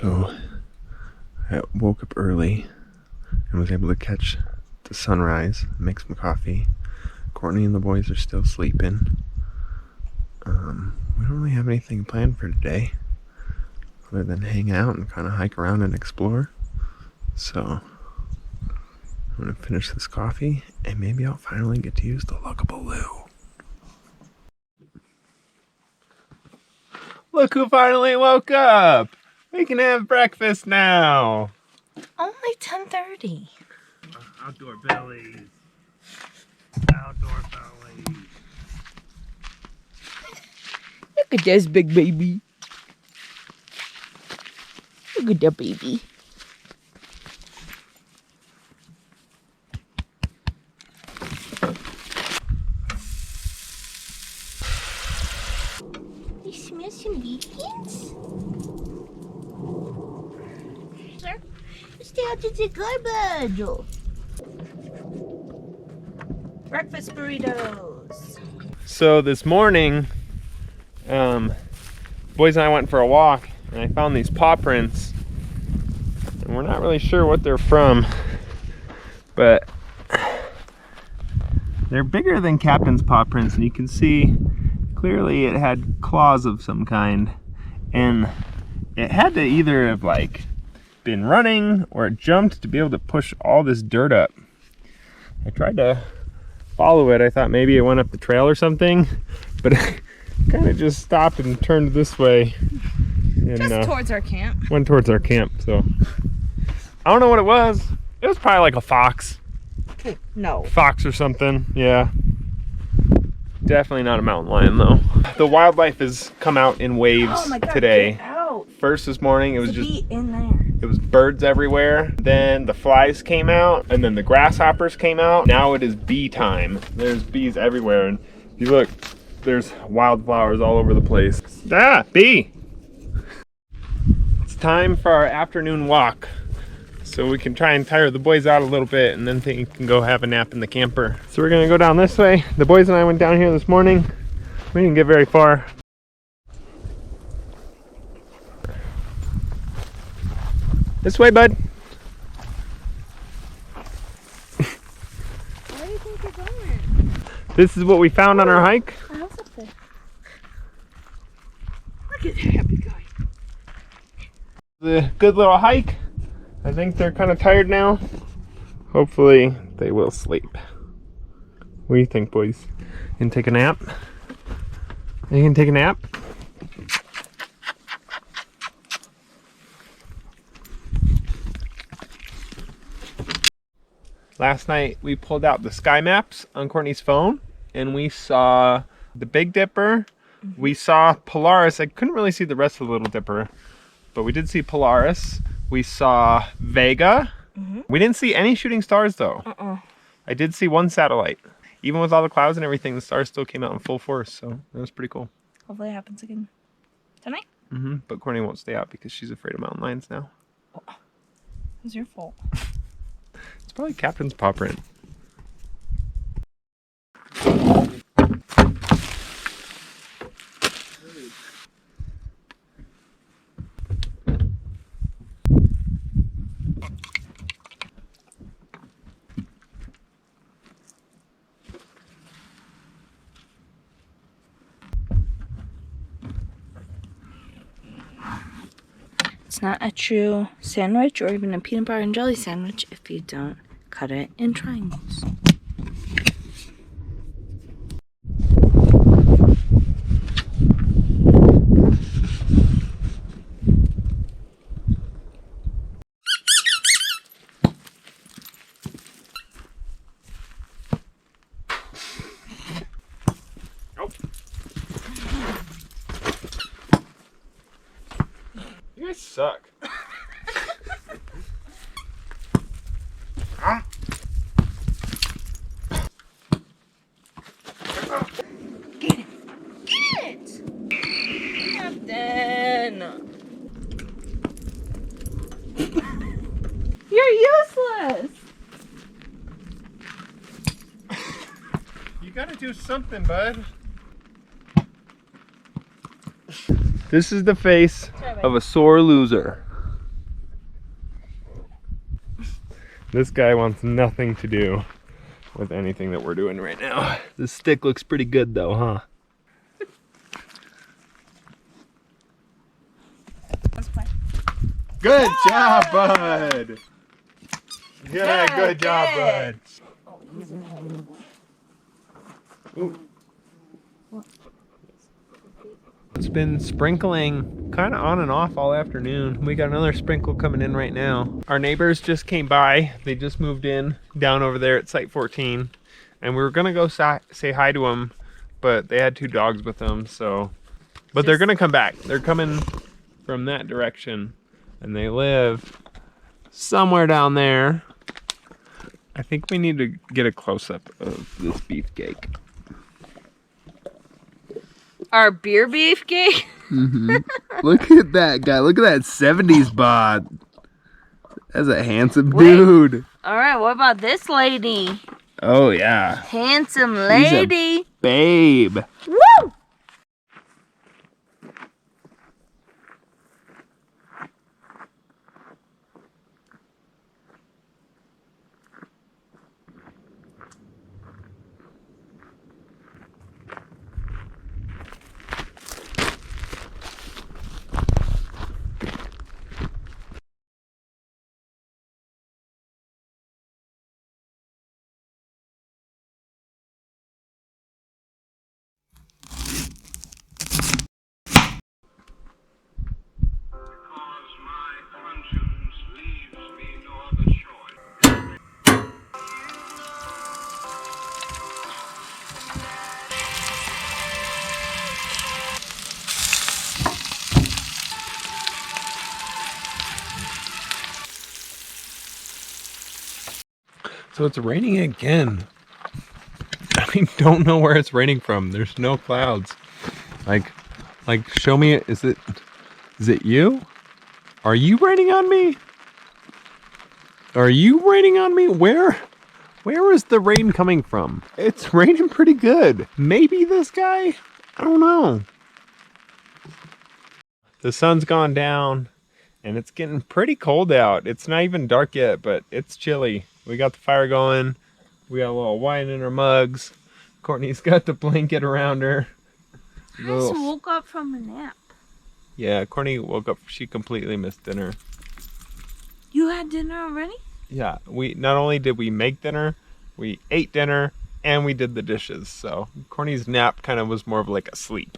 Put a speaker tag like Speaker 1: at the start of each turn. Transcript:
Speaker 1: So I woke up early and was able to catch the sunrise, make some coffee. Courtney and the boys are still sleeping. We don't really have anything planned for today other than hang out and kind of hike around and explore. So I'm gonna finish this coffee and maybe I'll finally get to use the Luckable Loo. Look who finally woke up! We can have breakfast now!
Speaker 2: Only 10:30.
Speaker 1: Outdoor bellies. Outdoor bellies.
Speaker 2: Look at this big baby. Look at that baby. You smell some beans? Sir, stay out of the garbage. Breakfast burritos.
Speaker 1: So this morning, boys and I went for a walk and I found these paw prints. And we're not really sure what they're from, but they're bigger than Captain's paw prints, and you can see clearly it had claws of some kind, and it had to either have like been running or it jumped to be able to push all this dirt up. I tried to follow it. I thought maybe it went up the trail or something, but it kind of just stopped and turned this way and
Speaker 2: just towards our camp.
Speaker 1: Went towards our camp. So I don't know what it was. It was probably like a fox.
Speaker 2: No.
Speaker 1: Fox or something. Yeah. Definitely not a mountain lion though. The wildlife has come out in waves today.
Speaker 2: Get out.
Speaker 1: First this morning it was
Speaker 2: There's a
Speaker 1: just
Speaker 2: bee in there.
Speaker 1: it was birds everywhere. Then the flies came out, and then the grasshoppers came out. Now it is bee time. There's bees everywhere, and if you look, there's wildflowers all over the place. Ah, bee! It's time for our afternoon walk, so we can try and tire the boys out a little bit, and then they can go have a nap in the camper. So we're gonna go down this way. The boys and I went down here this morning. We didn't get very far. This way, bud.
Speaker 2: Where do you think you're going?
Speaker 1: This is what we found on our hike.
Speaker 2: The house up there. Look at that happy guy.
Speaker 1: The good little hike. I think they're kind of tired now. Hopefully they will sleep. What do you think, boys? You can take a nap? You can take a nap? Last night we pulled out the sky maps on Courtney's phone and we saw the Big Dipper. We saw Polaris. I couldn't really see the rest of the Little Dipper, but we did see Polaris. We saw Vega. We didn't see any shooting stars though. I did see one satellite. Even with all the clouds and everything, the stars still came out in full force, so that was pretty cool.
Speaker 2: Hopefully it happens again tonight.
Speaker 1: But Courtney won't stay out because she's afraid of mountain lions now.
Speaker 2: It's your fault.
Speaker 1: It's probably Captain's paw print.
Speaker 2: It's not a true sandwich or even a peanut butter and jelly sandwich if you don't cut it in triangles.
Speaker 1: You guys suck.
Speaker 2: Get it! Get it! Captain! You're useless!
Speaker 1: You gotta do something, bud. This is the face of a sore loser. This guy wants nothing to do with anything that we're doing right now. This stick looks pretty good though, huh? Good job, bud! Yeah, good job, bud. Ooh. It's been sprinkling kind of on and off all afternoon. We got another sprinkle coming in right now. Our neighbors just came by. They just moved in down over there at Site 14. And we were gonna go say hi to them, but they had 2 dogs with them, so. But they're gonna come back. They're coming from that direction. And they live somewhere down there. I think we need to get a close-up of this beefcake.
Speaker 2: Our beer beefcake?
Speaker 1: Mm-hmm. Look at that guy. Look at that 70s bod. That's a handsome dude.
Speaker 2: Alright, what about this lady?
Speaker 1: Oh, yeah.
Speaker 2: Handsome lady.
Speaker 1: She's a babe.
Speaker 2: Woo!
Speaker 1: So it's raining again. I don't know where it's raining from. There's no clouds. Like show me, is it you? Are you raining on me? Are you raining on me? Where is the rain coming from? It's raining pretty good. Maybe this guy? I don't know. The sun's gone down and it's getting pretty cold out. It's not even dark yet, but it's chilly. We got the fire going. We got a little wine in our mugs. Courtney's got the blanket around her.
Speaker 2: I just woke up from a nap.
Speaker 1: Yeah, Courtney woke up. She completely missed dinner.
Speaker 2: You had dinner already?
Speaker 1: Yeah, we not only did we make dinner, we ate dinner, and we did the dishes. So Courtney's nap kind of was more of like a sleep.